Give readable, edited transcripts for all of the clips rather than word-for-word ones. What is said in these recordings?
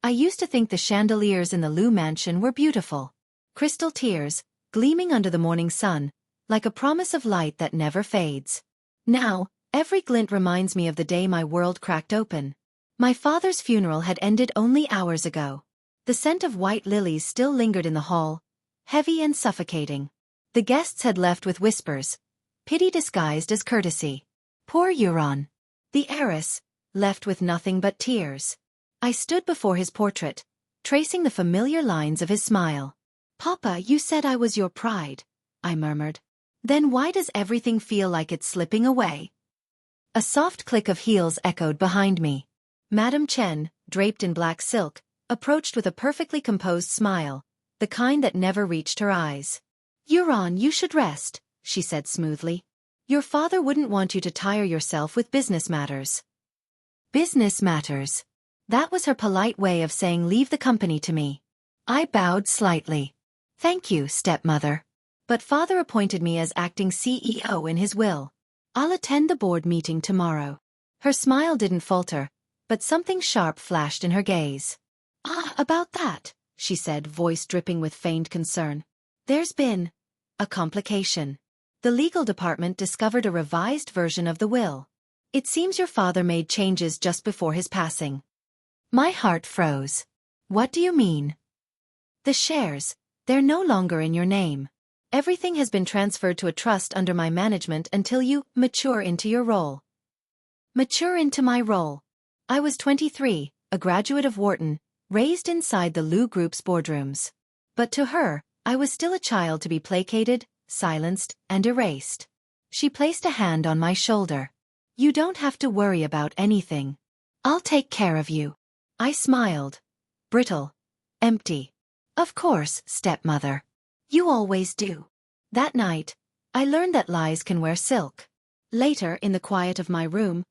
I used to think the chandeliers in the Liu mansion were beautiful. Crystal tears, gleaming under the morning sun, like a promise of light that never fades. Now, every glint reminds me of the day my world cracked open. My father's funeral had ended only hours ago. The scent of white lilies still lingered in the hall, heavy and suffocating. The guests had left with whispers, pity disguised as courtesy. Poor Yuran. The heiress, left with nothing but tears. I stood before his portrait, tracing the familiar lines of his smile. "Papa, you said I was your pride," I murmured. "Then why does everything feel like it's slipping away?" A soft click of heels echoed behind me. Madame Chen, draped in black silk, approached with a perfectly composed smile, the kind that never reached her eyes. "Yuran, you should rest," she said smoothly. "Your father wouldn't want you to tire yourself with business matters." Business matters. That was her polite way of saying leave the company to me. I bowed slightly. "Thank you, stepmother. But father appointed me as acting CEO in his will. I'll attend the board meeting tomorrow." Her smile didn't falter, but something sharp flashed in her gaze. About that," she said, voice dripping with feigned concern. "There's been a complication. The legal department discovered a revised version of the will. It seems your father made changes just before his passing." My heart froze. "What do you mean?" "The shares, they're no longer in your name. Everything has been transferred to a trust under my management until you mature into your role." Mature into my role. I was 23, a graduate of Wharton, raised inside the Liu Group's boardrooms. But to her, I was still a child to be placated, silenced, and erased. She placed a hand on my shoulder. "You don't have to worry about anything. I'll take care of you." I smiled. Brittle. Empty. "Of course, stepmother. You always do." That night, I learned that lies can wear silk. Later, in the quiet of my room,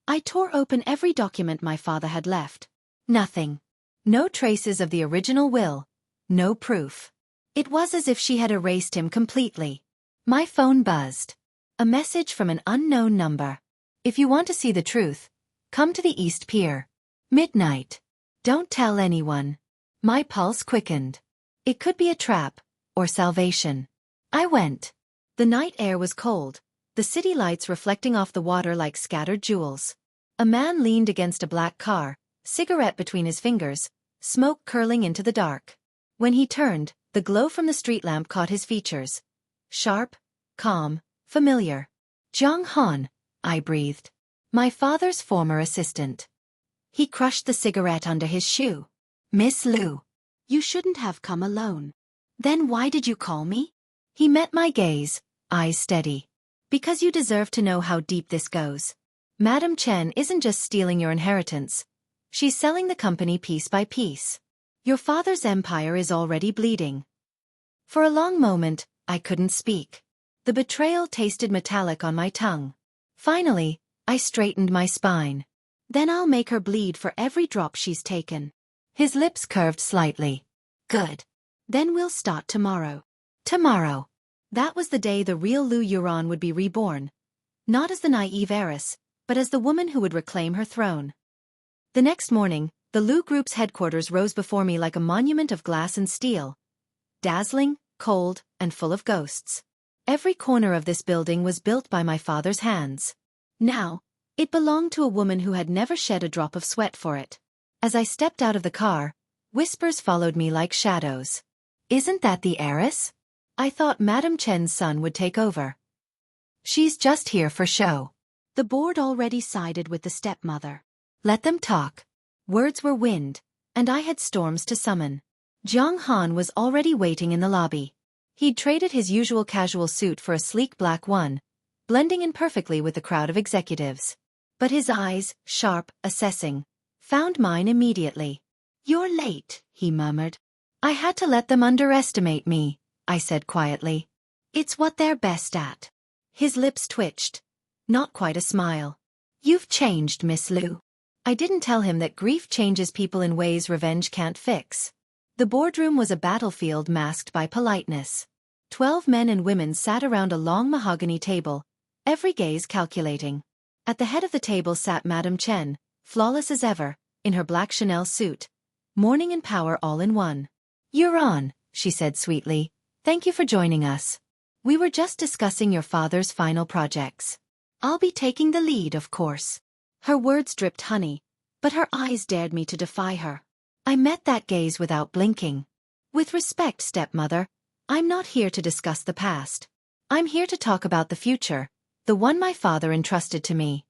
I tore open every document my father had left. Nothing. No traces of the original will. No proof. It was as if she had erased him completely. My phone buzzed. A message from an unknown number. "If you want to see the truth, come to the East Pier. Midnight. Don't tell anyone." My pulse quickened. It could be a trap, or salvation. I went. The night air was cold, the city lights reflecting off the water like scattered jewels. A man leaned against a black car, cigarette between his fingers, smoke curling into the dark. When he turned, the glow from the street lamp caught his features. Sharp, calm, familiar. "Zhang Han," I breathed. My father's former assistant. He crushed the cigarette under his shoe. "Miss Liu, you shouldn't have come alone." "Then why did you call me?" He met my gaze, eyes steady. "Because you deserve to know how deep this goes. Madame Chen isn't just stealing your inheritance. She's selling the company piece by piece. Your father's empire is already bleeding." For a long moment, I couldn't speak. The betrayal tasted metallic on my tongue. Finally, I straightened my spine. "Then I'll make her bleed for every drop she's taken." His lips curved slightly. "Good. Then we'll start tomorrow." Tomorrow. That was the day the real Liu Yuran would be reborn. Not as the naive heiress, but as the woman who would reclaim her throne. The next morning, the Liu Group's headquarters rose before me like a monument of glass and steel. Dazzling, cold, and full of ghosts. Every corner of this building was built by my father's hands. Now, it belonged to a woman who had never shed a drop of sweat for it. As I stepped out of the car, whispers followed me like shadows. "Isn't that the heiress? I thought Madame Chen's son would take over. She's just here for show." The board already sided with the stepmother. Let them talk. Words were wind, and I had storms to summon. Zhang Han was already waiting in the lobby. He'd traded his usual casual suit for a sleek black one, blending in perfectly with the crowd of executives. But his eyes, sharp, assessing, found mine immediately. "You're late," he murmured. "I had to let them underestimate me," I said quietly. "It's what they're best at." His lips twitched. Not quite a smile. "You've changed, Miss Liu." I didn't tell him that grief changes people in ways revenge can't fix. The boardroom was a battlefield masked by politeness. 12 men and women sat around a long mahogany table, every gaze calculating. At the head of the table sat Madame Chen, flawless as ever, in her black Chanel suit, Morning and power all in one. Yuran, she said sweetly, thank you for joining us. We were just discussing your father's final projects. I'll be taking the lead, of course. Her words dripped honey, but her eyes dared me to defy her. I met that gaze without blinking. With respect, stepmother, I'm not here to discuss the past. I'm here to talk about the future, the one my father entrusted to me.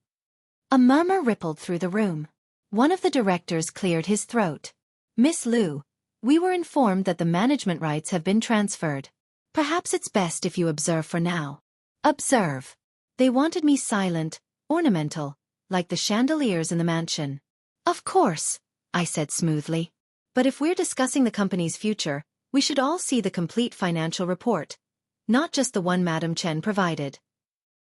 A murmur rippled through the room. One of the directors cleared his throat. Miss Liu, we were informed that the management rights have been transferred. Perhaps it's best if you observe for now. Observe. They wanted me silent, ornamental, like the chandeliers in the mansion. Of course, I said smoothly. But if we're discussing the company's future, we should all see the complete financial report, not just the one Madame Chen provided.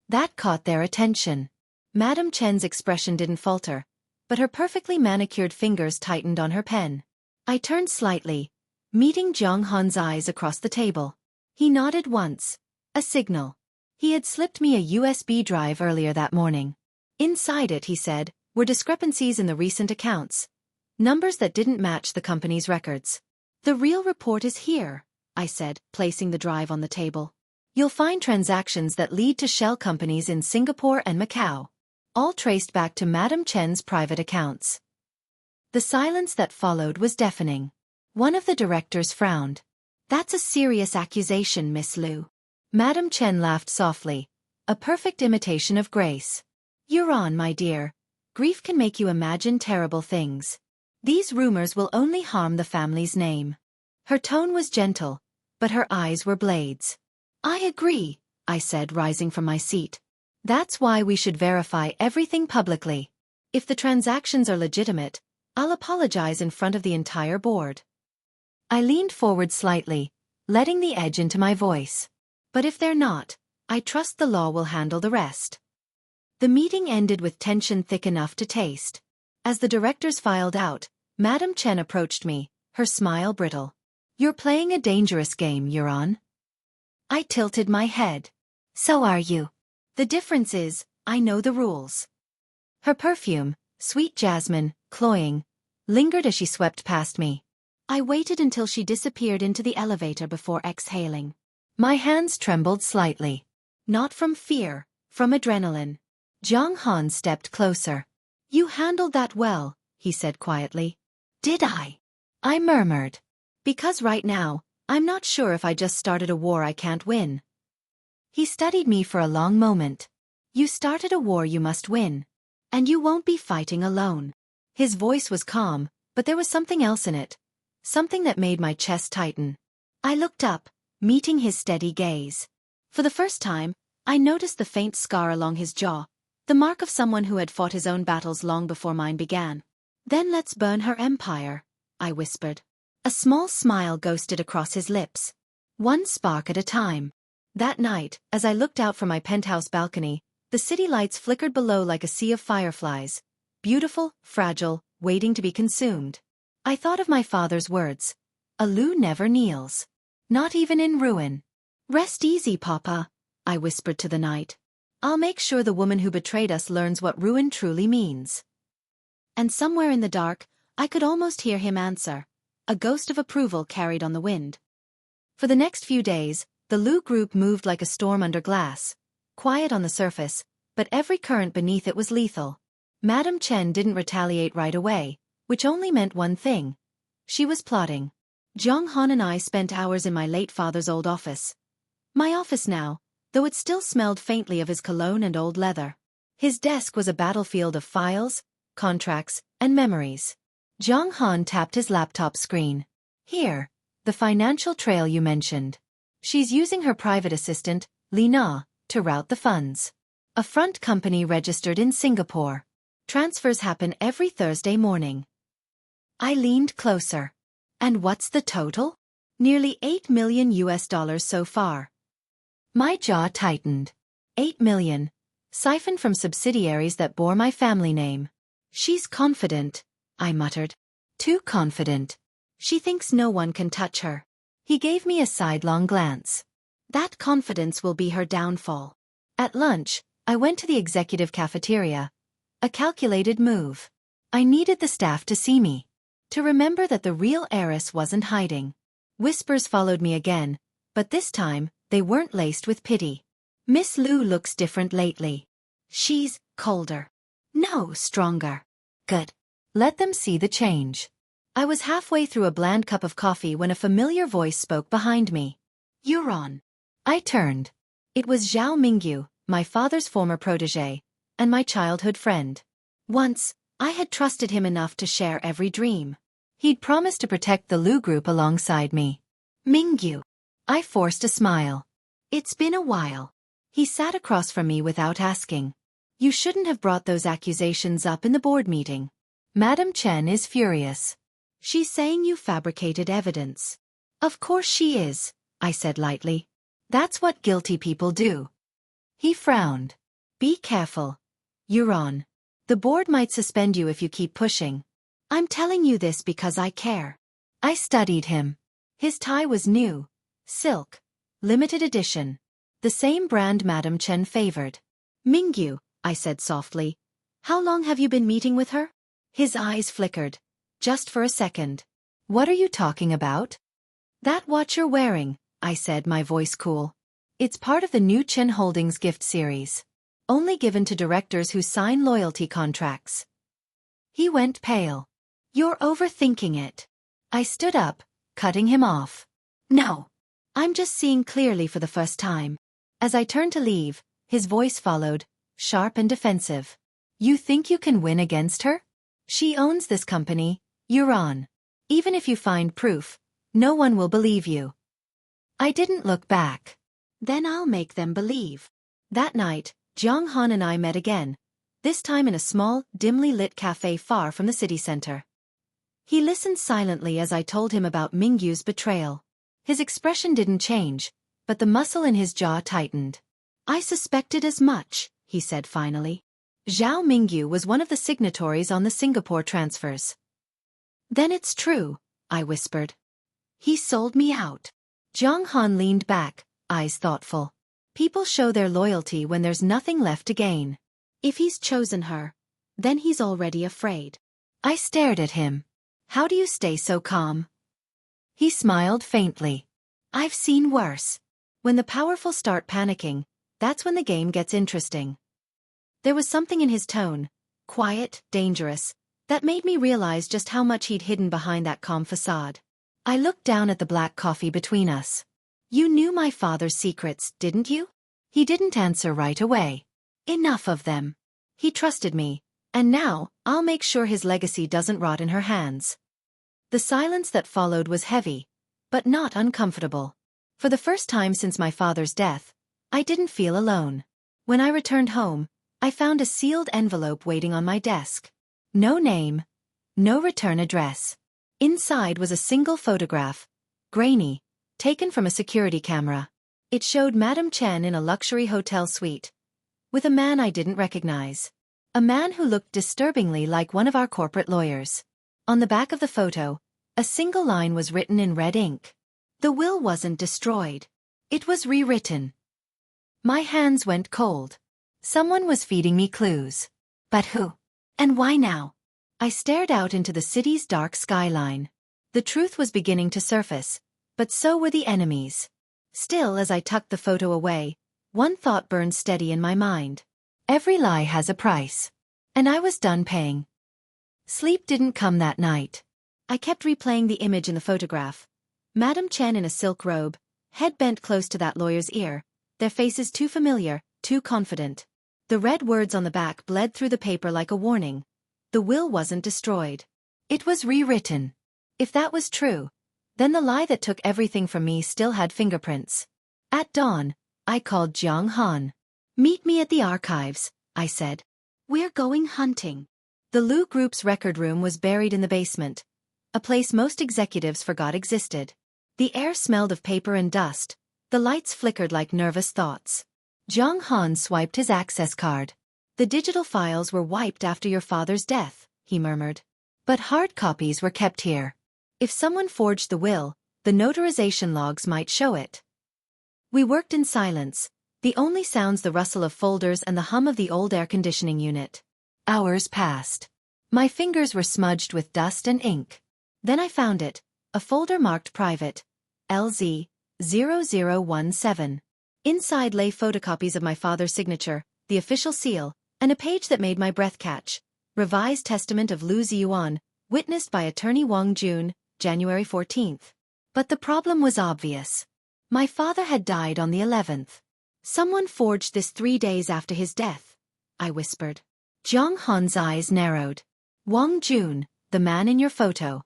That caught their attention. Madame Chen's expression didn't falter, but her perfectly manicured fingers tightened on her pen. I turned slightly, meeting Jiang Han's eyes across the table. He nodded once, a signal. He had slipped me a USB drive earlier that morning. Inside it, he said, were discrepancies in the recent accounts, numbers that didn't match the company's records. The real report is here, I said, placing the drive on the table. You'll find transactions that lead to shell companies in Singapore and Macau, all traced back to Madame Chen's private accounts. The silence that followed was deafening. One of the directors frowned. That's a serious accusation, Miss Liu. Madame Chen laughed softly, a perfect imitation of grace. Yuran, my dear, grief can make you imagine terrible things. These rumors will only harm the family's name. Her tone was gentle, but her eyes were blades. I agree, I said, rising from my seat. That's why we should verify everything publicly. If the transactions are legitimate, I'll apologize in front of the entire board. I leaned forward slightly, letting the edge into my voice. But if they're not, I trust the law will handle the rest. The meeting ended with tension thick enough to taste. As the directors filed out, Madame Chen approached me, her smile brittle. You're playing a dangerous game, Yuran. I tilted my head. So are you. The difference is, I know the rules. Her perfume, sweet jasmine, cloying, lingered as she swept past me. I waited until she disappeared into the elevator before exhaling. My hands trembled slightly. Not from fear, from adrenaline. Jiang Han stepped closer. You handled that well, he said quietly. Did I? I murmured. Because right now, I'm not sure if I just started a war I can't win. He studied me for a long moment. You started a war you must win. And you won't be fighting alone. His voice was calm, but there was something else in it. Something that made my chest tighten. I looked up, meeting his steady gaze. For the first time, I noticed the faint scar along his jaw, the mark of someone who had fought his own battles long before mine began. Then let's burn her empire, I whispered. A small smile ghosted across his lips. One spark at a time. That night, as I looked out from my penthouse balcony, the city lights flickered below like a sea of fireflies. Beautiful, fragile, waiting to be consumed. I thought of my father's words. A Liu never kneels. Not even in ruin. Rest easy, Papa, I whispered to the night. I'll make sure the woman who betrayed us learns what ruin truly means. And somewhere in the dark, I could almost hear him answer. A ghost of approval carried on the wind. For the next few days, the Liu Group moved like a storm under glass. Quiet on the surface, but every current beneath it was lethal. Madame Chen didn't retaliate right away, which only meant one thing. She was plotting. Jiang Han and I spent hours in my late father's old office. My office now, though it still smelled faintly of his cologne and old leather. His desk was a battlefield of files, contracts, and memories. Jiang Han tapped his laptop screen. Here, the financial trail you mentioned. She's using her private assistant, Li Na, to route the funds. A front company registered in Singapore. Transfers happen every Thursday morning. I leaned closer. And what's the total? Nearly $8 million so far. My jaw tightened. 8 million. Siphoned from subsidiaries that bore my family name. She's confident, I muttered. Too confident. She thinks no one can touch her. He gave me a sidelong glance. That confidence will be her downfall. At lunch, I went to the executive cafeteria. A calculated move. I needed the staff to see me. To remember that the real heiress wasn't hiding. Whispers followed me again, but this time, they weren't laced with pity. Miss Liu looks different lately. She's colder. No, stronger. Good. Let them see the change. I was halfway through a bland cup of coffee when a familiar voice spoke behind me. Yuran. I turned. It was Zhao Mingyu, my father's former protégé, and my childhood friend. Once, I had trusted him enough to share every dream. He'd promised to protect the Liu Group alongside me. Mingyu. I forced a smile. It's been a while. He sat across from me without asking. You shouldn't have brought those accusations up in the board meeting. Madam Chen is furious. She's saying you fabricated evidence. Of course she is, I said lightly. That's what guilty people do. He frowned. Be careful. Yuran. The board might suspend you if you keep pushing. I'm telling you this because I care. I studied him. His tie was new. Silk. Limited edition. The same brand Madam Chen favored. Mingyu, I said softly. How long have you been meeting with her? His eyes flickered. Just for a second. What are you talking about? That watch you're wearing, I said, my voice cool. It's part of the new Chen Holdings gift series. Only given to directors who sign loyalty contracts. He went pale. You're overthinking it. I stood up, cutting him off. No. I'm just seeing clearly for the first time. As I turned to leave, his voice followed, sharp and defensive. You think you can win against her? She owns this company, Yuran. Even if you find proof, no one will believe you. I didn't look back. Then I'll make them believe. That night, Jiang Han and I met again, this time in a small, dimly lit cafe far from the city center. He listened silently as I told him about Mingyu's betrayal. His expression didn't change, but the muscle in his jaw tightened. I suspected as much, he said finally. Zhao Mingyu was one of the signatories on the Singapore transfers. Then it's true, I whispered. He sold me out. Jiang Han leaned back, eyes thoughtful. People show their loyalty when there's nothing left to gain. If he's chosen her, then he's already afraid. I stared at him. How do you stay so calm? He smiled faintly. I've seen worse. When the powerful start panicking, that's when the game gets interesting. There was something in his tone, quiet, dangerous, that made me realize just how much he'd hidden behind that calm facade. I looked down at the black coffee between us. You knew my father's secrets, didn't you? He didn't answer right away. Enough of them. He trusted me, and now, I'll make sure his legacy doesn't rot in her hands. The silence that followed was heavy, but not uncomfortable. For the first time since my father's death, I didn't feel alone. When I returned home, I found a sealed envelope waiting on my desk. No name, no return address. Inside was a single photograph, grainy, taken from a security camera. It showed Madam Chen in a luxury hotel suite, with a man I didn't recognize. A man who looked disturbingly like one of our corporate lawyers. On the back of the photo, a single line was written in red ink. The will wasn't destroyed. It was rewritten. My hands went cold. Someone was feeding me clues. But who? And why now? I stared out into the city's dark skyline. The truth was beginning to surface, but so were the enemies. Still, as I tucked the photo away, one thought burned steady in my mind. Every lie has a price. And I was done paying. Sleep didn't come that night. I kept replaying the image in the photograph. Madam Chen in a silk robe, head bent close to that lawyer's ear, their faces too familiar, too confident. The red words on the back bled through the paper like a warning. The will wasn't destroyed. It was rewritten. If that was true, then the lie that took everything from me still had fingerprints. At dawn, I called Jiang Han. Meet me at the archives, I said. We're going hunting. The Liu Group's record room was buried in the basement, a place most executives forgot existed. The air smelled of paper and dust, the lights flickered like nervous thoughts. Jiang Han swiped his access card. The digital files were wiped after your father's death, he murmured. But hard copies were kept here. If someone forged the will, the notarization logs might show it. We worked in silence, the only sounds the rustle of folders and the hum of the old air conditioning unit. Hours passed. My fingers were smudged with dust and ink. Then I found it, a folder marked private, LZ0017. Inside lay photocopies of my father's signature, the official seal, and a page that made my breath catch. Revised Testament of Liu Yuran, witnessed by attorney Wang Jun, January 14th. But the problem was obvious. My father had died on the 11th. Someone forged this 3 days after his death, I whispered. Jiang Han's eyes narrowed. Wang Jun, the man in your photo.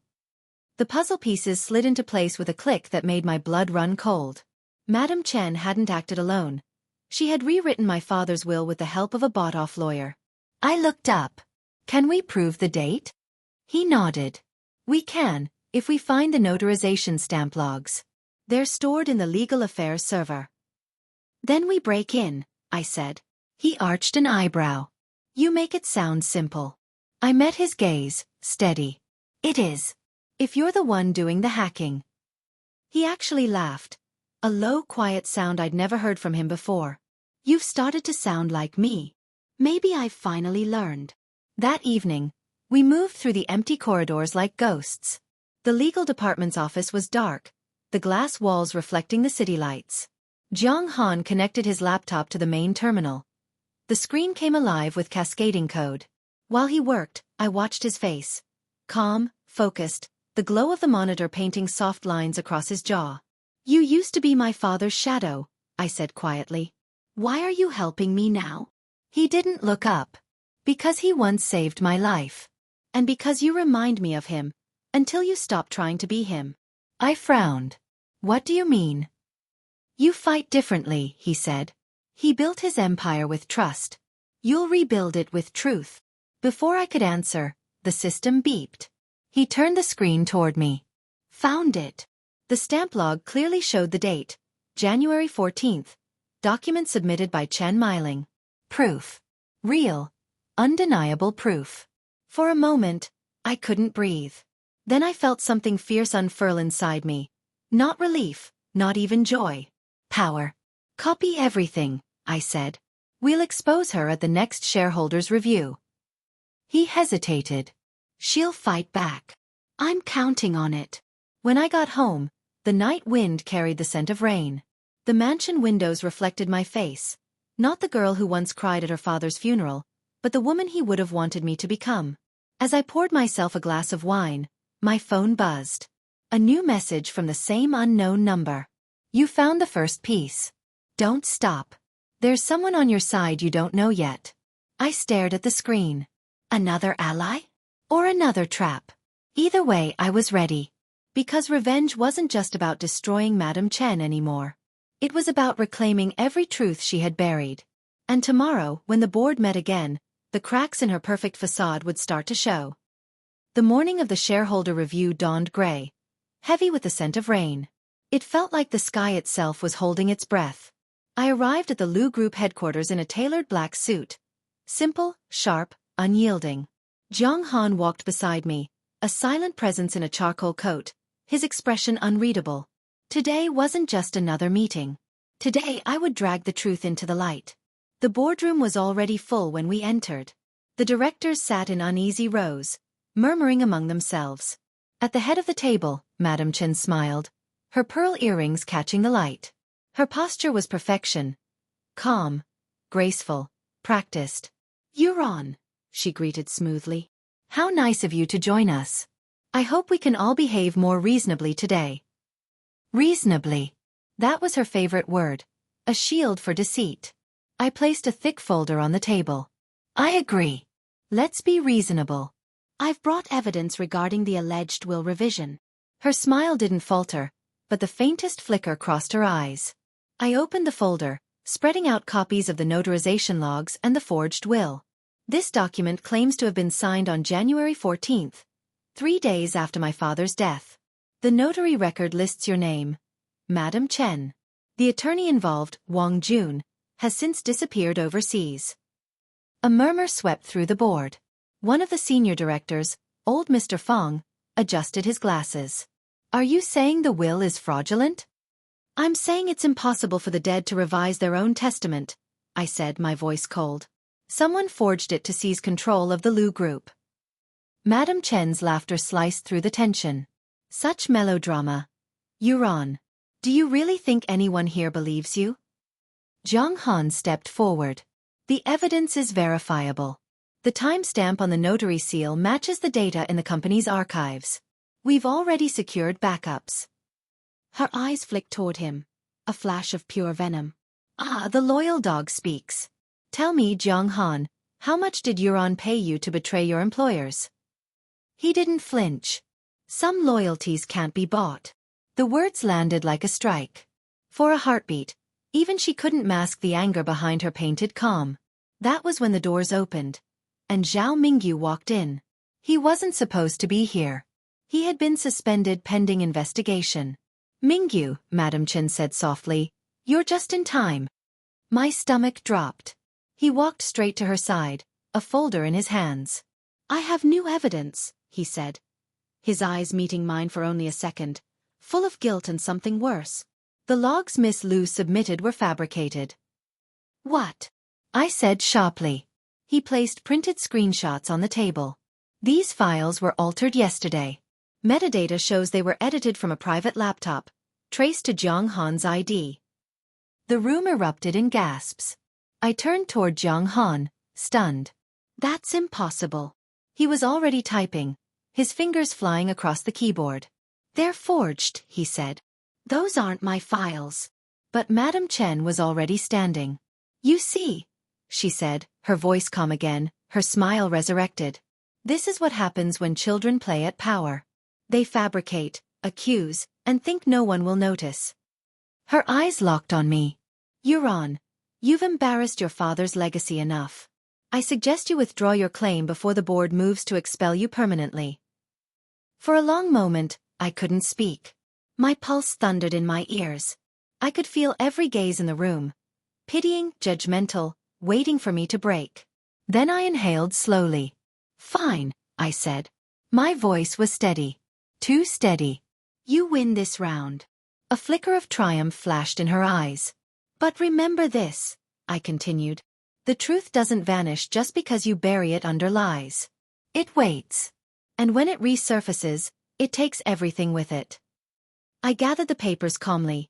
The puzzle pieces slid into place with a click that made my blood run cold. Madame Chen hadn't acted alone. She had rewritten my father's will with the help of a bought-off lawyer. I looked up. Can we prove the date? He nodded. We can, if we find the notarization stamp logs. They're stored in the legal affairs server. Then we break in, I said. He arched an eyebrow. You make it sound simple. I met his gaze, steady. It is. If you're the one doing the hacking. He actually laughed. A low, quiet sound I'd never heard from him before. You've started to sound like me. Maybe I've finally learned. That evening, we moved through the empty corridors like ghosts. The legal department's office was dark, the glass walls reflecting the city lights. Jiang Han connected his laptop to the main terminal. The screen came alive with cascading code. While he worked, I watched his face. Calm, focused, the glow of the monitor painting soft lines across his jaw. You used to be my father's shadow, I said quietly. Why are you helping me now? He didn't look up. Because he once saved my life. And because you remind me of him, until you stop trying to be him. I frowned. What do you mean? You fight differently, he said. He built his empire with trust. You'll rebuild it with truth. Before I could answer, the system beeped. He turned the screen toward me. Found it. The stamp log clearly showed the date, January 14th. Document submitted by Chen Meiling. Proof. Real. Undeniable proof. For a moment, I couldn't breathe. Then I felt something fierce unfurl inside me. Not relief, not even joy. Power. Copy everything, I said. We'll expose her at the next shareholders' review. He hesitated. She'll fight back. I'm counting on it. When I got home, the night wind carried the scent of rain. The mansion windows reflected my face. Not the girl who once cried at her father's funeral, but the woman he would have wanted me to become. As I poured myself a glass of wine, my phone buzzed. A new message from the same unknown number. You found the first piece. Don't stop. There's someone on your side you don't know yet. I stared at the screen. Another ally? Or another trap? Either way, I was ready. Because revenge wasn't just about destroying Madame Chen anymore. It was about reclaiming every truth she had buried. And tomorrow, when the board met again, the cracks in her perfect facade would start to show. The morning of the shareholder review dawned gray, heavy with the scent of rain. It felt like the sky itself was holding its breath. I arrived at the Liu Group headquarters in a tailored black suit. Simple, sharp, unyielding. Jiang Han walked beside me, a silent presence in a charcoal coat, his expression unreadable. Today wasn't just another meeting. Today I would drag the truth into the light. The boardroom was already full when we entered. The directors sat in uneasy rows, murmuring among themselves. At the head of the table, Madame Chen smiled, her pearl earrings catching the light. Her posture was perfection. Calm, graceful, practiced. Yuran, she greeted smoothly. How nice of you to join us. I hope we can all behave more reasonably today. Reasonably. That was her favorite word. A shield for deceit. I placed a thick folder on the table. I agree. Let's be reasonable. I've brought evidence regarding the alleged will revision. Her smile didn't falter, but the faintest flicker crossed her eyes. I opened the folder, spreading out copies of the notarization logs and the forged will. This document claims to have been signed on January 14th, 3 days after my father's death. The notary record lists your name, Madame Chen. The attorney involved, Wang Jun, has since disappeared overseas. A murmur swept through the board. One of the senior directors, old Mr. Fong, adjusted his glasses. Are you saying the will is fraudulent? I'm saying it's impossible for the dead to revise their own testament, I said, my voice cold. Someone forged it to seize control of the Liu Group. Madame Chen's laughter sliced through the tension. Such melodrama. Yuran. Do you really think anyone here believes you? Jiang Han stepped forward. The evidence is verifiable. The timestamp on the notary seal matches the data in the company's archives. We've already secured backups. Her eyes flicked toward him. A flash of pure venom. Ah, the loyal dog speaks. Tell me, Jiang Han, how much did Yuran pay you to betray your employers? He didn't flinch. Some loyalties can't be bought. The words landed like a strike. For a heartbeat, even she couldn't mask the anger behind her painted calm. That was when the doors opened, and Zhao Mingyu walked in. He wasn't supposed to be here. He had been suspended pending investigation. Mingyu, Madam Chen said softly, you're just in time. My stomach dropped. He walked straight to her side, a folder in his hands. I have new evidence, he said. His eyes meeting mine for only a second, full of guilt and something worse. The logs Miss Liu submitted were fabricated. What? I said sharply. He placed printed screenshots on the table. These files were altered yesterday. Metadata shows they were edited from a private laptop, traced to Jiang Han's ID. The room erupted in gasps. I turned toward Jiang Han, stunned. That's impossible. He was already typing, his fingers flying across the keyboard. They're forged, he said. Those aren't my files. But Madam Chen was already standing. You see, she said, her voice calm again, her smile resurrected. This is what happens when children play at power. They fabricate, accuse, and think no one will notice. Her eyes locked on me. Yuran, you've embarrassed your father's legacy enough. I suggest you withdraw your claim before the board moves to expel you permanently. For a long moment, I couldn't speak. My pulse thundered in my ears. I could feel every gaze in the room. Pitying, judgmental, waiting for me to break. Then I inhaled slowly. Fine, I said. My voice was steady. Too steady. You win this round. A flicker of triumph flashed in her eyes. But remember this, I continued. The truth doesn't vanish just because you bury it under lies. It waits. And when it resurfaces, it takes everything with it. I gathered the papers calmly,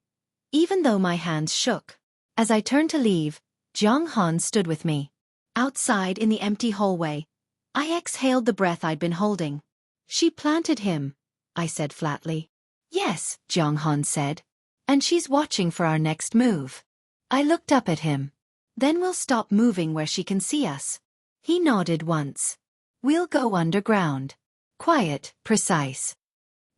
even though my hands shook. As I turned to leave, Jiang Han stood with me. Outside in the empty hallway, I exhaled the breath I'd been holding. She planted him, I said flatly. Yes, Jiang Han said. And she's watching for our next move. I looked up at him. Then we'll stop moving where she can see us. He nodded once. We'll go underground. Quiet, precise.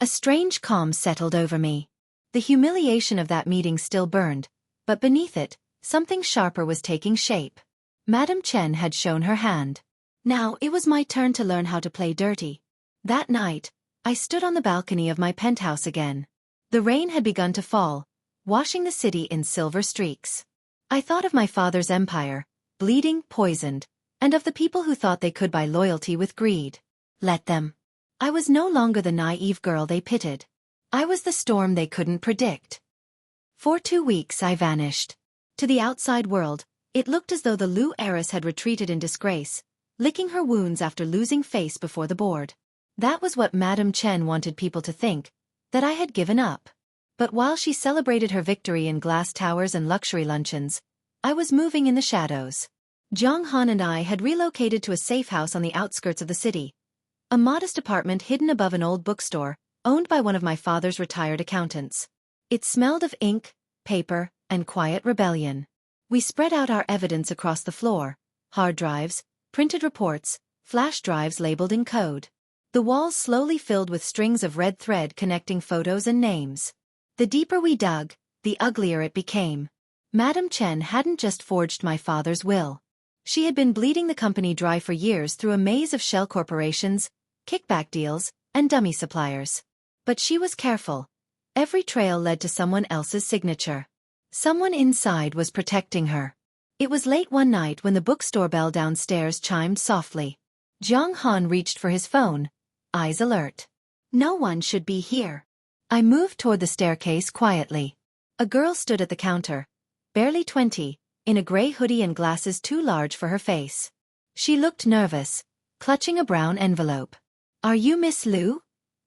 A strange calm settled over me. The humiliation of that meeting still burned, but beneath it, something sharper was taking shape. Madam Chen had shown her hand. Now it was my turn to learn how to play dirty. That night, I stood on the balcony of my penthouse again. The rain had begun to fall, washing the city in silver streaks. I thought of my father's empire, bleeding, poisoned, and of the people who thought they could buy loyalty with greed. Let them. I was no longer the naive girl they pitied. I was the storm they couldn't predict. For 2 weeks I vanished. To the outside world, it looked as though the Liu heiress had retreated in disgrace, licking her wounds after losing face before the board. That was what Madam Chen wanted people to think, that I had given up. But while she celebrated her victory in glass towers and luxury luncheons, I was moving in the shadows. Jiang Han and I had relocated to a safe house on the outskirts of the city. A modest apartment hidden above an old bookstore, owned by one of my father's retired accountants. It smelled of ink, paper, and quiet rebellion. We spread out our evidence across the floor, hard drives, printed reports, flash drives labeled in code. The walls slowly filled with strings of red thread connecting photos and names. The deeper we dug, the uglier it became. Madam Chen hadn't just forged my father's will. She had been bleeding the company dry for years through a maze of shell corporations, kickback deals, and dummy suppliers. But she was careful. Every trail led to someone else's signature. Someone inside was protecting her. It was late one night when the bookstore bell downstairs chimed softly. Jiang Han reached for his phone, eyes alert. No one should be here. I moved toward the staircase quietly. A girl stood at the counter, barely 20, in a gray hoodie and glasses too large for her face. She looked nervous, clutching a brown envelope. Are you Miss Liu?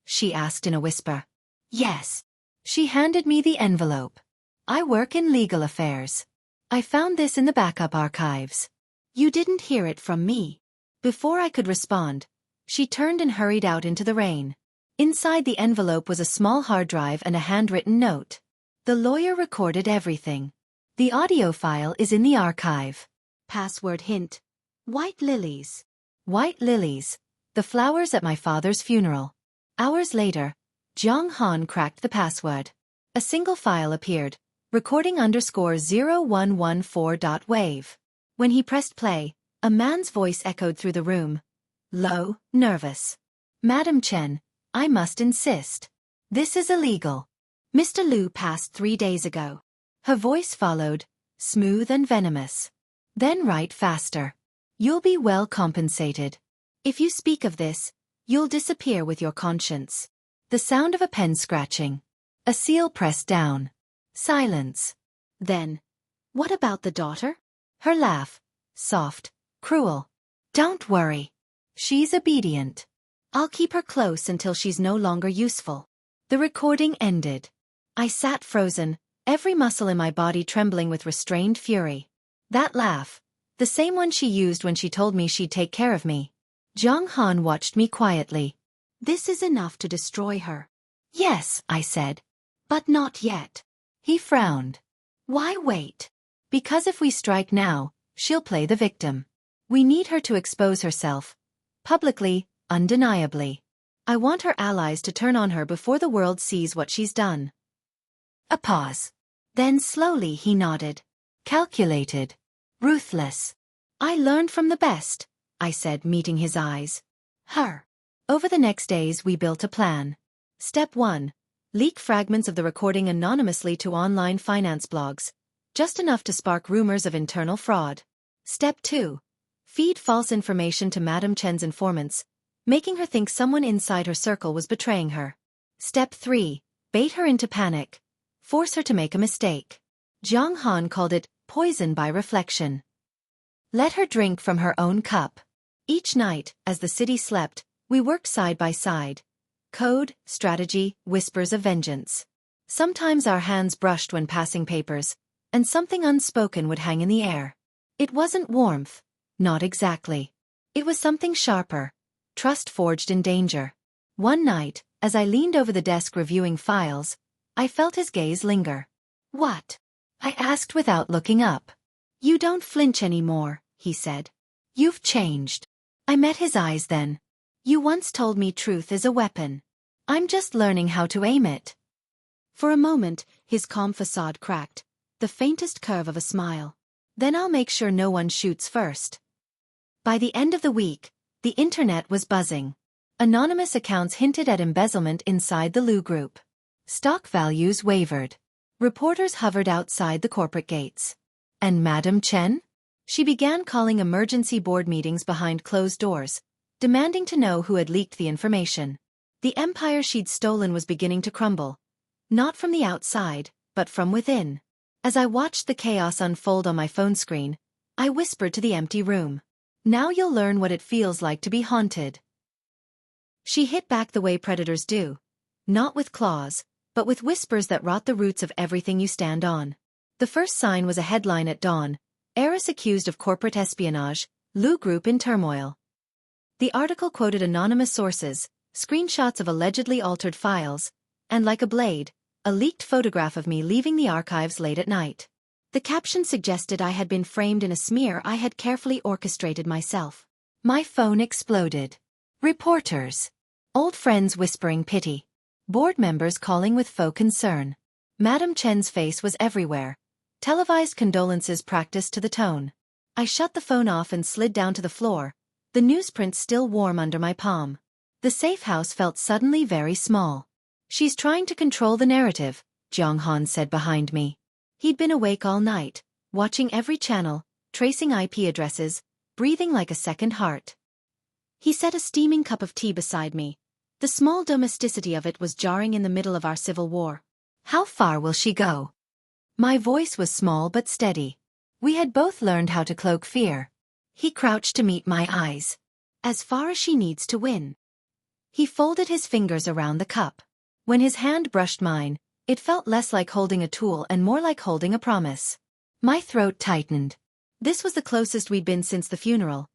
she asked in a whisper. Yes. She handed me the envelope. I work in legal affairs. I found this in the backup archives. You didn't hear it from me. Before I could respond, she turned and hurried out into the rain. Inside the envelope was a small hard drive and a handwritten note. The lawyer recorded everything. The audio file is in the archive. Password hint. White lilies. White lilies. The flowers at my father's funeral. Hours later, Jiang Han cracked the password. A single file appeared, recording _0114.wave. When he pressed play, a man's voice echoed through the room. Low, nervous. Madam Chen, I must insist. This is illegal. Mr. Liu passed 3 days ago. Her voice followed, smooth and venomous. Then write faster. You'll be well compensated. If you speak of this, you'll disappear with your conscience. The sound of a pen scratching. A seal pressed down. Silence. Then, what about the daughter? Her laugh. Soft, cruel. Don't worry. She's obedient. I'll keep her close until she's no longer useful. The recording ended. I sat frozen, every muscle in my body trembling with restrained fury. That laugh, the same one she used when she told me she'd take care of me. Jiang Han watched me quietly. This is enough to destroy her. Yes, I said. But not yet. He frowned. Why wait? Because if we strike now, she'll play the victim. We need her to expose herself. Publicly, undeniably. I want her allies to turn on her before the world sees what she's done. A pause. Then slowly he nodded. Calculated. Ruthless. I learned from the best, I said, meeting his eyes. Her. Over the next days we built a plan. Step 1. Leak fragments of the recording anonymously to online finance blogs, just enough to spark rumors of internal fraud. Step 2. Feed false information to Madam Chen's informants, making her think someone inside her circle was betraying her. Step 3. Bait her into panic. Force her to make a mistake. Jiang Han called it poison by reflection. Let her drink from her own cup. Each night, as the city slept, we worked side by side. Code, strategy, whispers of vengeance. Sometimes our hands brushed when passing papers, and something unspoken would hang in the air. It wasn't warmth. Not exactly. It was something sharper. Trust forged in danger. One night, as I leaned over the desk reviewing files, I felt his gaze linger. What? I asked without looking up. You don't flinch anymore, he said. You've changed. I met his eyes then. You once told me truth is a weapon. I'm just learning how to aim it. For a moment, his calm facade cracked, the faintest curve of a smile. Then I'll make sure no one shoots first. By the end of the week, the internet was buzzing. Anonymous accounts hinted at embezzlement inside the Liu Group. Stock values wavered. Reporters hovered outside the corporate gates. And Madam Chen? She began calling emergency board meetings behind closed doors, demanding to know who had leaked the information. The empire she'd stolen was beginning to crumble. Not from the outside, but from within. As I watched the chaos unfold on my phone screen, I whispered to the empty room. Now you'll learn what it feels like to be haunted. She hit back the way predators do. Not with claws, but with whispers that rot the roots of everything you stand on. The first sign was a headline at dawn. Heiress accused of corporate espionage, Liu Group in turmoil. The article quoted anonymous sources, screenshots of allegedly altered files, and like a blade, a leaked photograph of me leaving the archives late at night. The caption suggested I had been framed in a smear I had carefully orchestrated myself. My phone exploded. Reporters. Old friends whispering pity. Board members calling with faux concern. Madam Chen's face was everywhere. Televised condolences practiced to the tone. I shut the phone off and slid down to the floor, the newsprint still warm under my palm. The safe house felt suddenly very small. She's trying to control the narrative, Jiang Han said behind me. He'd been awake all night, watching every channel, tracing IP addresses, breathing like a second heart. He set a steaming cup of tea beside me. The small domesticity of it was jarring in the middle of our civil war. How far will she go? My voice was small but steady. We had both learned how to cloak fear. He crouched to meet my eyes. As far as she needs to win. He folded his fingers around the cup. When his hand brushed mine, it felt less like holding a tool and more like holding a promise. My throat tightened. This was the closest we'd been since the funeral.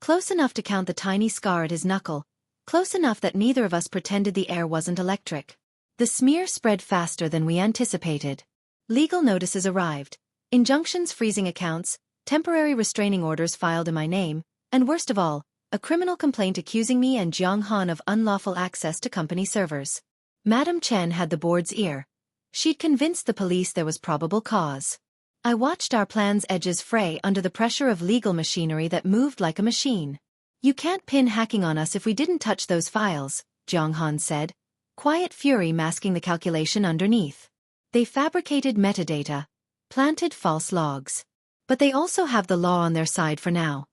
Close enough to count the tiny scar at his knuckle, close enough that neither of us pretended the air wasn't electric. The smear spread faster than we anticipated. Legal notices arrived, injunctions freezing accounts, temporary restraining orders filed in my name, and worst of all, a criminal complaint accusing me and Jiang Han of unlawful access to company servers. Madam Chen had the board's ear. She'd convinced the police there was probable cause. I watched our plan's edges fray under the pressure of legal machinery that moved like a machine. You can't pin hacking on us if we didn't touch those files, Jiang Han said, quiet fury masking the calculation underneath. They fabricated metadata, planted false logs. But they also have the law on their side for now.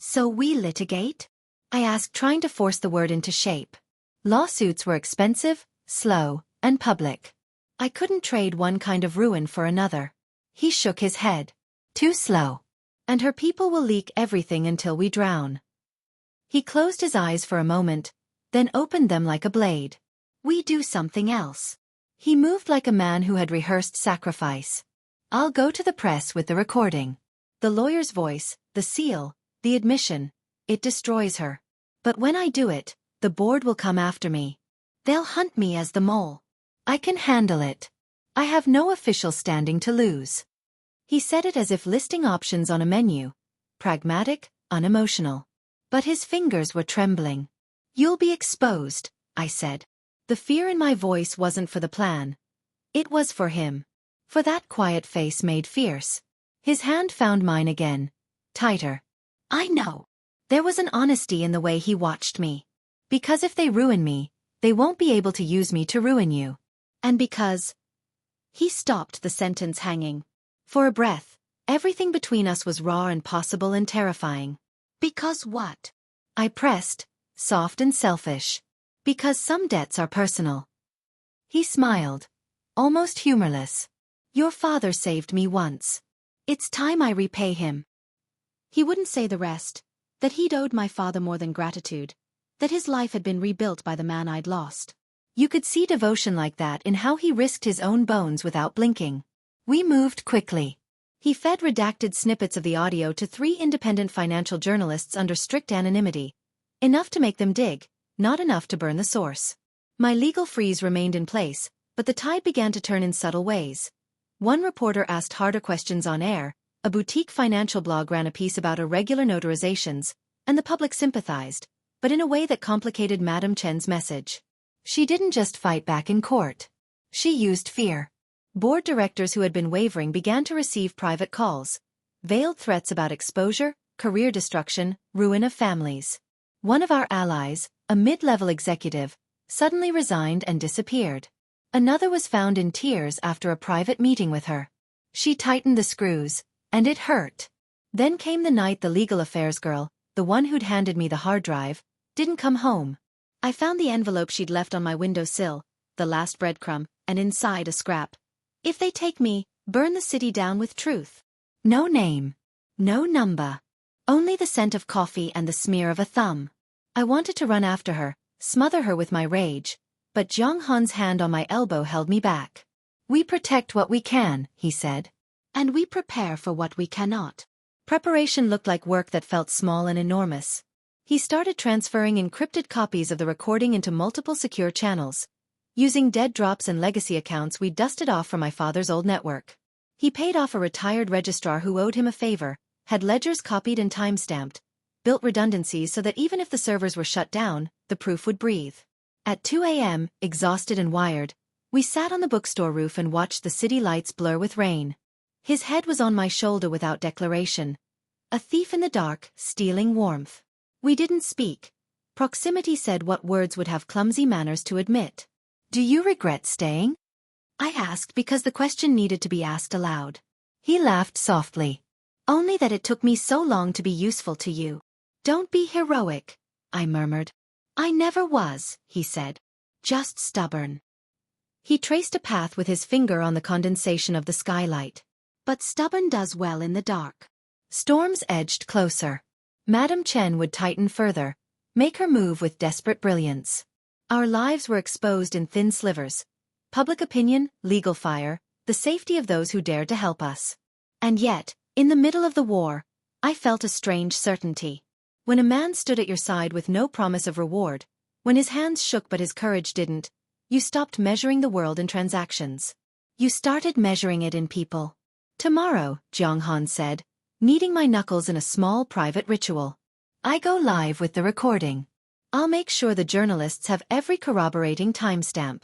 So we litigate? I asked, trying to force the word into shape. Lawsuits were expensive, slow, and public. I couldn't trade one kind of ruin for another. He shook his head. Too slow. And her people will leak everything until we drown. He closed his eyes for a moment, then opened them like a blade. We do something else. He moved like a man who had rehearsed sacrifice. I'll go to the press with the recording. The lawyer's voice, the seal, the admission, it destroys her. But when I do it, the board will come after me. They'll hunt me as the mole. I can handle it. I have no official standing to lose. He said it as if listing options on a menu. Pragmatic, unemotional. But his fingers were trembling. You'll be exposed, I said. The fear in my voice wasn't for the plan. It was for him. For that quiet face made fierce. His hand found mine again. Tighter. I know. There was an honesty in the way he watched me. Because if they ruin me, they won't be able to use me to ruin you. And because... He stopped the sentence hanging. For a breath, everything between us was raw and possible and terrifying. Because what? I pressed, soft and selfish. Because some debts are personal. He smiled, almost humorless. Your father saved me once. It's time I repay him. He wouldn't say the rest, that he'd owed my father more than gratitude, that his life had been rebuilt by the man I'd lost. You could see devotion like that in how he risked his own bones without blinking. We moved quickly. He fed redacted snippets of the audio to 3 independent financial journalists under strict anonymity. Enough to make them dig, not enough to burn the source. My legal freeze remained in place, but the tide began to turn in subtle ways. One reporter asked harder questions on air, a boutique financial blog ran a piece about irregular notarizations, and the public sympathized, but in a way that complicated Madam Chen's message. She didn't just fight back in court. She used fear. Board directors who had been wavering began to receive private calls, veiled threats about exposure, career destruction, ruin of families. One of our allies, a mid-level executive, suddenly resigned and disappeared. Another was found in tears after a private meeting with her. She tightened the screws, and it hurt. Then came the night the legal affairs girl, the one who'd handed me the hard drive, didn't come home. I found the envelope she'd left on my windowsill, the last breadcrumb, and inside a scrap. If they take me, burn the city down with truth. No name. No number. Only the scent of coffee and the smear of a thumb. I wanted to run after her, smother her with my rage, but Jiang Han's hand on my elbow held me back. We protect what we can, he said. And we prepare for what we cannot. Preparation looked like work that felt small and enormous. He started transferring encrypted copies of the recording into multiple secure channels. Using dead drops and legacy accounts we dusted off from my father's old network. He paid off a retired registrar who owed him a favor, had ledgers copied and time-stamped, built redundancies so that even if the servers were shut down, the proof would breathe. At 2 a.m., exhausted and wired, we sat on the bookstore roof and watched the city lights blur with rain. His head was on my shoulder without declaration. A thief in the dark, stealing warmth. We didn't speak. Proximity said what words would have clumsy manners to admit. Do you regret staying? I asked because the question needed to be asked aloud. He laughed softly. Only that it took me so long to be useful to you. Don't be heroic, I murmured. I never was, he said. Just stubborn. He traced a path with his finger on the condensation of the skylight. But stubborn does well in the dark. Storms edged closer. Madam Chen would tighten further, make her move with desperate brilliance. Our lives were exposed in thin slivers. Public opinion, legal fire, the safety of those who dared to help us. And yet, in the middle of the war, I felt a strange certainty. When a man stood at your side with no promise of reward, when his hands shook but his courage didn't, you stopped measuring the world in transactions. You started measuring it in people. Tomorrow, Jiang Han said, kneading my knuckles in a small private ritual. I go live with the recording. I'll make sure the journalists have every corroborating timestamp.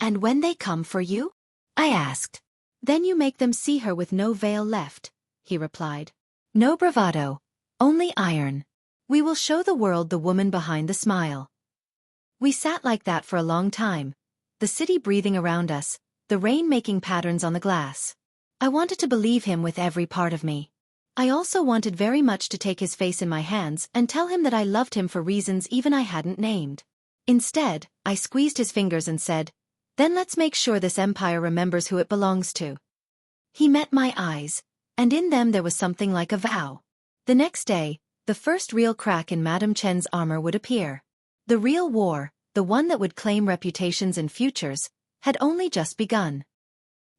And when they come for you? I asked. Then you make them see her with no veil left, he replied. No bravado, only iron. We will show the world the woman behind the smile. We sat like that for a long time, the city breathing around us, the rain making patterns on the glass. I wanted to believe him with every part of me. I also wanted very much to take his face in my hands and tell him that I loved him for reasons even I hadn't named. Instead, I squeezed his fingers and said, "Then let's make sure this empire remembers who it belongs to." He met my eyes, and in them there was something like a vow. The next day, the first real crack in Madame Chen's armor would appear. The real war, the one that would claim reputations and futures, had only just begun.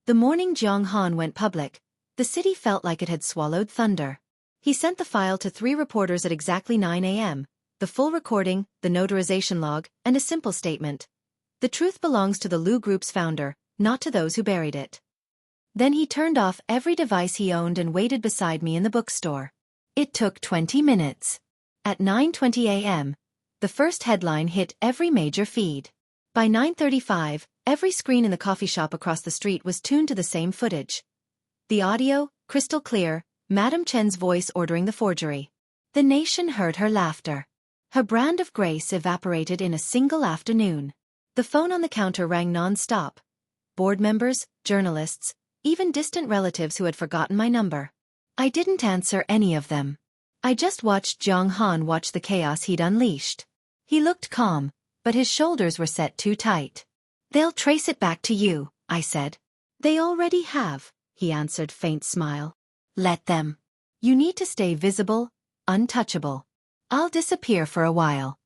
The morning Jiang Han went public, the city felt like it had swallowed thunder. He sent the file to 3 reporters at exactly 9 a.m., the full recording, the notarization log, and a simple statement. The truth belongs to the Liu Group's founder, not to those who buried it. Then he turned off every device he owned and waited beside me in the bookstore. It took 20 minutes. At 9:20 a.m., the first headline hit every major feed. By 9:35, every screen in the coffee shop across the street was tuned to the same footage. The audio, crystal clear, Madame Chen's voice ordering the forgery. The nation heard her laughter. Her brand of grace evaporated in a single afternoon. The phone on the counter rang non-stop. Board members, journalists, even distant relatives who had forgotten my number. I didn't answer any of them. I just watched Jiang Han watch the chaos he'd unleashed. He looked calm, but his shoulders were set too tight. "They'll trace it back to you," I said. "They already have," he answered, faint smile. "Let them. You need to stay visible, untouchable. I'll disappear for a while."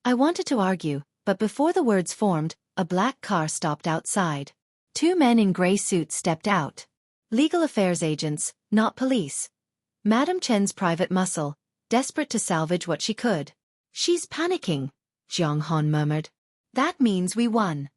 I wanted to argue, but before the words formed, a black car stopped outside. 2 men in gray suits stepped out. Legal affairs agents, not police. Madame Chen's private muscle, desperate to salvage what she could. "She's panicking," Jiang Han murmured. "That means we won."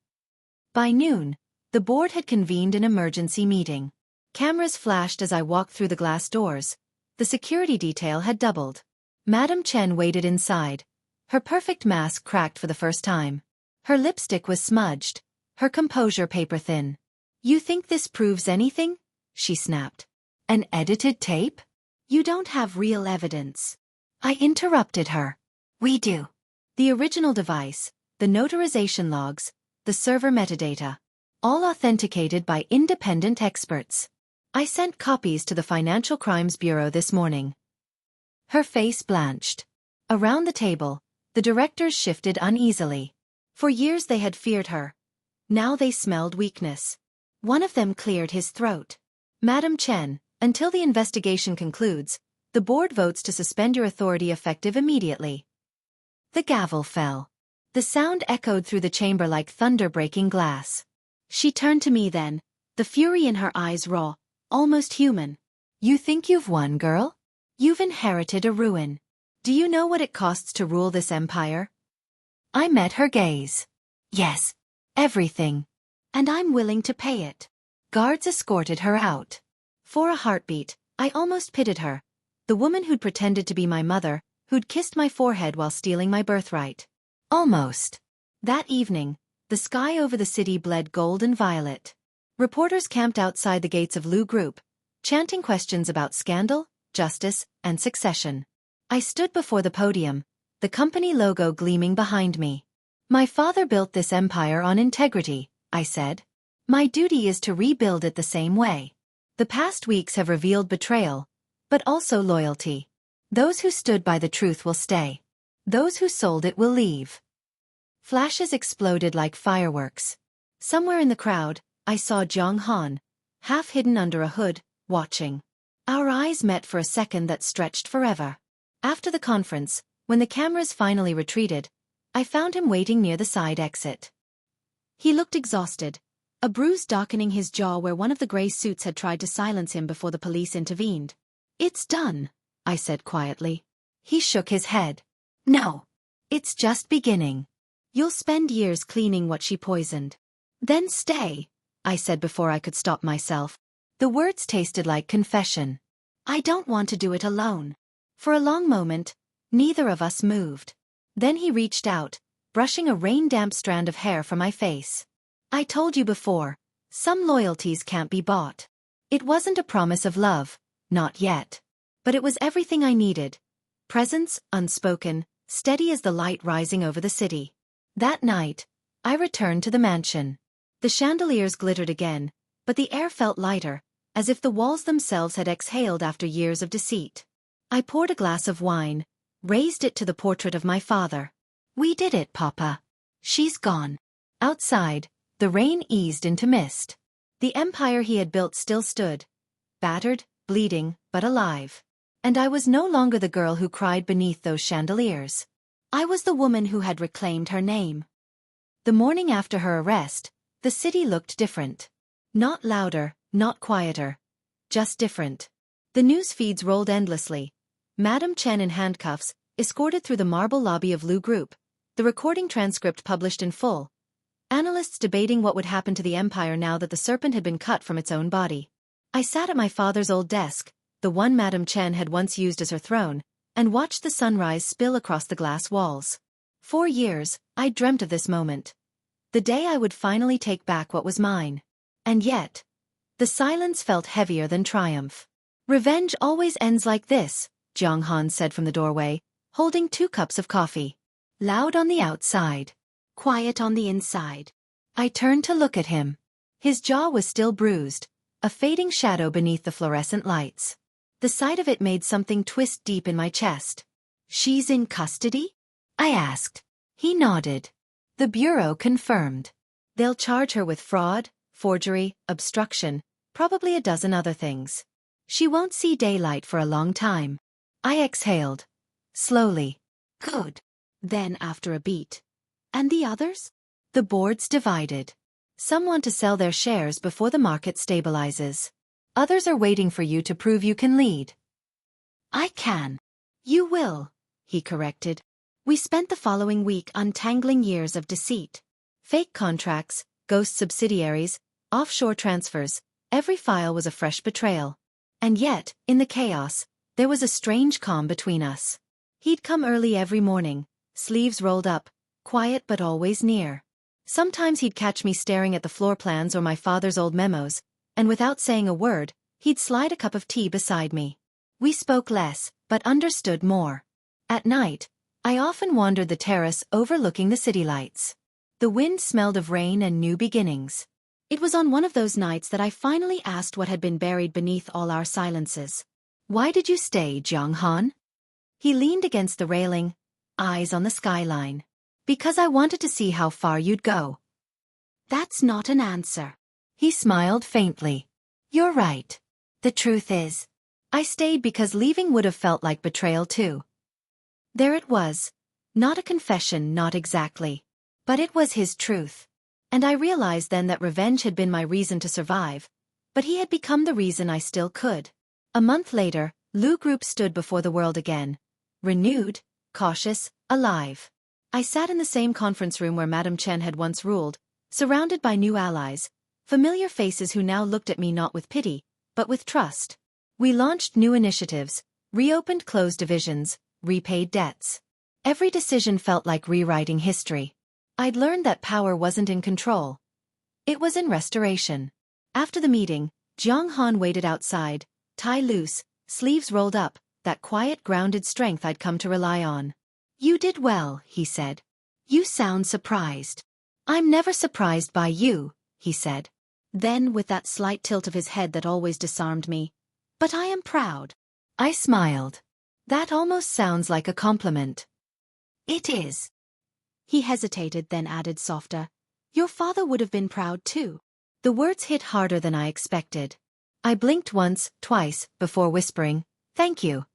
By noon, the board had convened an emergency meeting. Cameras flashed as I walked through the glass doors. The security detail had doubled. Madame Chen waited inside. Her perfect mask cracked for the first time. Her lipstick was smudged, her composure paper-thin. "You think this proves anything?" she snapped. "An edited tape? You don't have real evidence." I interrupted her. "We do. The original device, the notarization logs, the server metadata, all authenticated by independent experts. I sent copies to the Financial Crimes Bureau this morning." Her face blanched. Around the table, the directors shifted uneasily. For years they had feared her. Now they smelled weakness. One of them cleared his throat. "Madame Chen, until the investigation concludes, the board votes to suspend your authority effective immediately." The gavel fell. The sound echoed through the chamber like thunder breaking glass. She turned to me then, the fury in her eyes raw, almost human. "You think you've won, girl? You've inherited a ruin. Do you know what it costs to rule this empire?" I met her gaze. "Yes, everything. And I'm willing to pay it." Guards escorted her out. For a heartbeat, I almost pitied her. The woman who'd pretended to be my mother, who'd kissed my forehead while stealing my birthright. Almost. That evening, the sky over the city bled gold and violet. Reporters camped outside the gates of Liu Group, chanting questions about scandal, justice, and succession. I stood before the podium, the company logo gleaming behind me. "My father built this empire on integrity," I said. "My duty is to rebuild it the same way." The past weeks have revealed betrayal, but also loyalty. Those who stood by the truth will stay. Those who sold it will leave. Flashes exploded like fireworks. Somewhere in the crowd, I saw Jiang Han, half hidden under a hood, watching. Our eyes met for a second that stretched forever. After the conference, When the cameras finally retreated, I found him waiting near the side exit. He looked exhausted, a bruise darkening his jaw where one of the gray suits had tried to silence him before the police intervened. "It's done," I said quietly. He shook his head. "No. It's just beginning. You'll spend years cleaning what she poisoned. Then stay," I said before I could stop myself. The words tasted like confession. "I don't want to do it alone." For a long moment, neither of us moved. Then he reached out, brushing a rain-damp strand of hair from my face. "I told you before, some loyalties can't be bought." It wasn't a promise of love, not yet. But it was everything I needed. Presence, unspoken, steady as the light rising over the city. That night, I returned to the mansion. The chandeliers glittered again, but the air felt lighter, as if the walls themselves had exhaled after years of deceit. I poured a glass of wine, raised it to the portrait of my father. "We did it, Papa. She's gone." Outside, the rain eased into mist. The empire he had built still stood, battered, bleeding, but alive. And I was no longer the girl who cried beneath those chandeliers. I was the woman who had reclaimed her name. The morning after her arrest, the city looked different. Not louder, not quieter. Just different. The news feeds rolled endlessly. Madame Chen in handcuffs, escorted through the marble lobby of Liu Group, the recording transcript published in full. Analysts debating what would happen to the empire now that the serpent had been cut from its own body. I sat at my father's old desk, the one Madame Chen had once used as her throne, and watched the sunrise spill across the glass walls. 4 years, I dreamt of this moment. The day I would finally take back what was mine. And yet, the silence felt heavier than triumph. "Revenge always ends like this," Jiang Han said from the doorway, holding 2 cups of coffee. "Loud on the outside, quiet on the inside." I turned to look at him. His jaw was still bruised, a fading shadow beneath the fluorescent lights. The sight of it made something twist deep in my chest. "She's in custody?" I asked. He nodded. The bureau confirmed. "They'll charge her with fraud, forgery, obstruction, probably a dozen other things. She won't see daylight for a long time." I exhaled. Slowly. "Good." Then after a beat. "And the others?" "The board's divided. Some want to sell their shares before the market stabilizes. Others are waiting for you to prove you can lead." "I can." "You will," he corrected. We spent the following week untangling years of deceit. Fake contracts, ghost subsidiaries, offshore transfers, every file was a fresh betrayal. And yet, in the chaos, there was a strange calm between us. He'd come early every morning, sleeves rolled up, quiet but always near. Sometimes he'd catch me staring at the floor plans or my father's old memos, and without saying a word, he'd slide a cup of tea beside me. We spoke less, but understood more. At night, I often wandered the terrace overlooking the city lights. The wind smelled of rain and new beginnings. It was on one of those nights that I finally asked what had been buried beneath all our silences. "Why did you stay, Jiang Han?" He leaned against the railing, eyes on the skyline. "Because I wanted to see how far you'd go." "That's not an answer." He smiled faintly. "You're right. The truth is, I stayed because leaving would have felt like betrayal too." There it was. Not a confession, not exactly. But it was his truth. And I realized then that revenge had been my reason to survive, but he had become the reason I still could. A month later, Liu Group stood before the world again. Renewed, cautious, alive. I sat in the same conference room where Madame Chen had once ruled, surrounded by new allies, familiar faces who now looked at me not with pity, but with trust. We launched new initiatives, reopened closed divisions, repaid debts. Every decision felt like rewriting history. I'd learned that power wasn't in control. It was in restoration. After the meeting, Jiang Han waited outside, tie loose, sleeves rolled up, that quiet grounded strength I'd come to rely on. "You did well," he said. "You sound surprised." "I'm never surprised by you," he said. Then, with that slight tilt of his head that always disarmed me, "But I am proud." I smiled. "That almost sounds like a compliment." "It is." He hesitated, then added softer, "Your father would have been proud too." The words hit harder than I expected. I blinked once, twice, before whispering, "Thank you."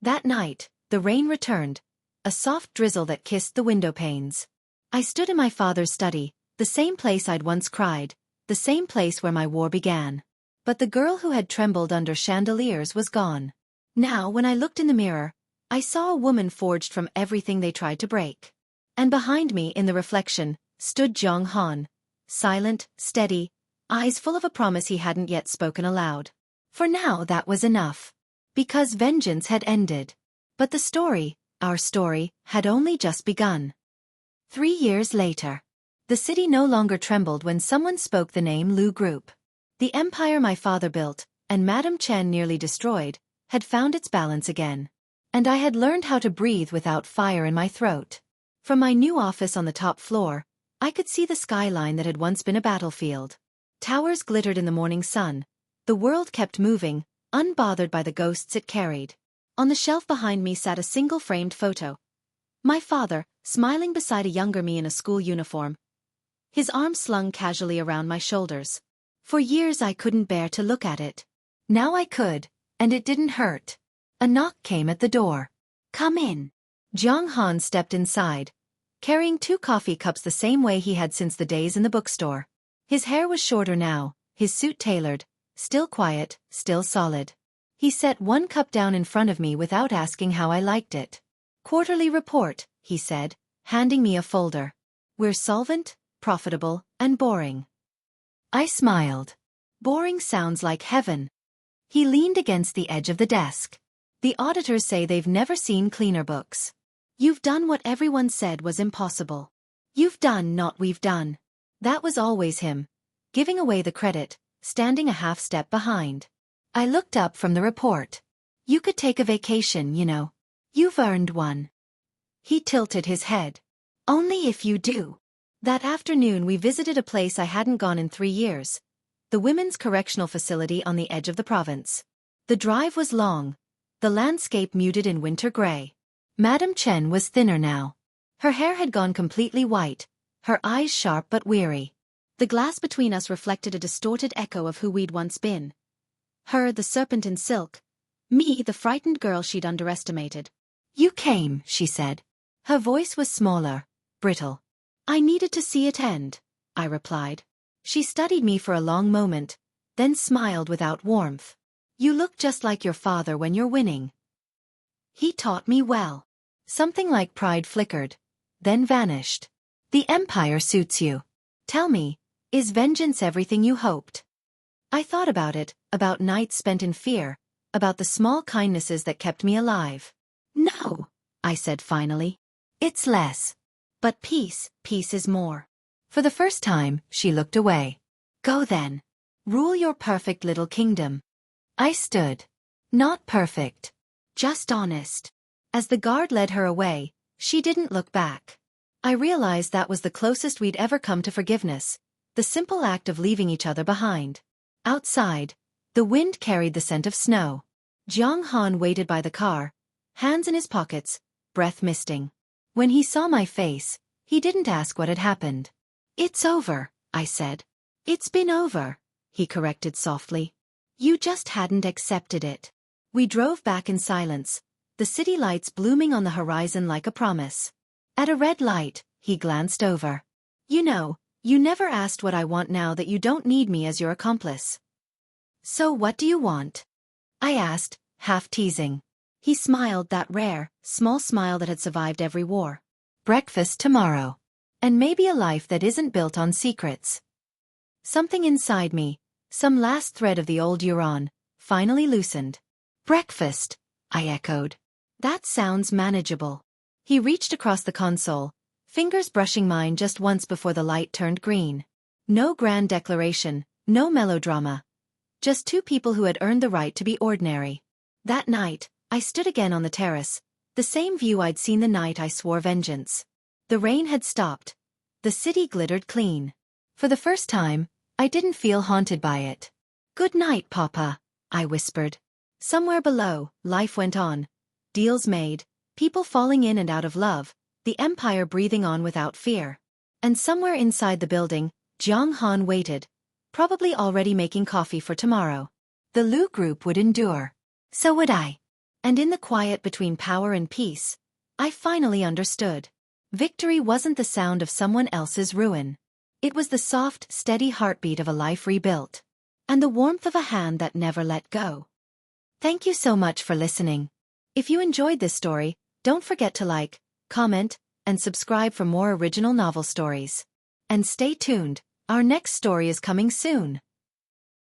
That night, the rain returned, a soft drizzle that kissed the window panes. I stood in my father's study, the same place I'd once cried, the same place where my war began. But the girl who had trembled under chandeliers was gone. Now, when I looked in the mirror, I saw a woman forged from everything they tried to break. And behind me, in the reflection, stood Jong Han, silent, steady, eyes full of a promise he hadn't yet spoken aloud. For now that was enough. Because vengeance had ended. But the story, our story, had only just begun. 3 years later. The city no longer trembled when someone spoke the name Liu Group. The empire my father built, and Madame Chen nearly destroyed, had found its balance again. And I had learned how to breathe without fire in my throat. From my new office on the top floor, I could see the skyline that had once been a battlefield. Towers glittered in the morning sun. The world kept moving, unbothered by the ghosts it carried. On the shelf behind me sat a single framed photo. My father, smiling beside a younger me in a school uniform, his arm slung casually around my shoulders. For years I couldn't bear to look at it. Now I could, and it didn't hurt. A knock came at the door. "Come in." Jong Han stepped inside, carrying 2 coffee cups the same way he had since the days in the bookstore. His hair was shorter now, his suit tailored, still quiet, still solid. He set 1 cup down in front of me without asking how I liked it. "Quarterly report," he said, handing me a folder. "We're solvent, profitable, and boring." I smiled. Boring sounds like heaven. He leaned against the edge of the desk. "The auditors say they've never seen cleaner books. You've done what everyone said was impossible. You've done not we've done." That was always him, giving away the credit, standing a half step behind. I looked up from the report. "You could take a vacation, you know. You've earned one." He tilted his head. "Only if you do." That afternoon we visited a place I hadn't gone in 3 years, the women's correctional facility on the edge of the province. The drive was long, the landscape muted in winter gray. Madame Chen was thinner now. Her hair had gone completely white, her eyes sharp but weary. The glass between us reflected a distorted echo of who we'd once been. Her, the serpent in silk. Me, the frightened girl she'd underestimated. "You came," she said. Her voice was smaller, brittle. "I needed to see it end," I replied. She studied me for a long moment, then smiled without warmth. "You look just like your father when you're winning." He taught me well. Something like pride flickered, then vanished. "The empire suits you. Tell me, is vengeance everything you hoped?" I thought about it, about nights spent in fear, about the small kindnesses that kept me alive. "No," I said finally. "It's less. But peace is more." For the first time, she looked away. "Go then. Rule your perfect little kingdom." I stood. Not perfect. Just honest. As the guard led her away, she didn't look back. I realized that was the closest we'd ever come to forgiveness, the simple act of leaving each other behind. Outside, the wind carried the scent of snow. Jong Han waited by the car, hands in his pockets, breath misting. When he saw my face, he didn't ask what had happened. "It's over," I said. "It's been over," he corrected softly. "You just hadn't accepted it." We drove back in silence, the city lights blooming on the horizon like a promise. At a red light, he glanced over. "You know, you never asked what I want now that you don't need me as your accomplice." "So what do you want?" I asked, half teasing. He smiled, that rare, small smile that had survived every war. "Breakfast tomorrow. And maybe a life that isn't built on secrets." Something inside me, some last thread of the old Yuran, finally loosened. "Breakfast," I echoed. "That sounds manageable." He reached across the console, fingers brushing mine just once before the light turned green. No grand declaration, no melodrama. Just 2 people who had earned the right to be ordinary. That night, I stood again on the terrace, the same view I'd seen the night I swore vengeance. The rain had stopped. The city glittered clean. For the first time, I didn't feel haunted by it. "Good night, Papa," I whispered. Somewhere below, life went on. Deals made, people falling in and out of love, the empire breathing on without fear. And somewhere inside the building, Jong Han waited, probably already making coffee for tomorrow. The Liu Group would endure. So would I. And in the quiet between power and peace, I finally understood. Victory wasn't the sound of someone else's ruin. It was the soft, steady heartbeat of a life rebuilt. And the warmth of a hand that never let go. Thank you so much for listening. If you enjoyed this story, don't forget to like, comment, and subscribe for more original novel stories. And stay tuned, our next story is coming soon.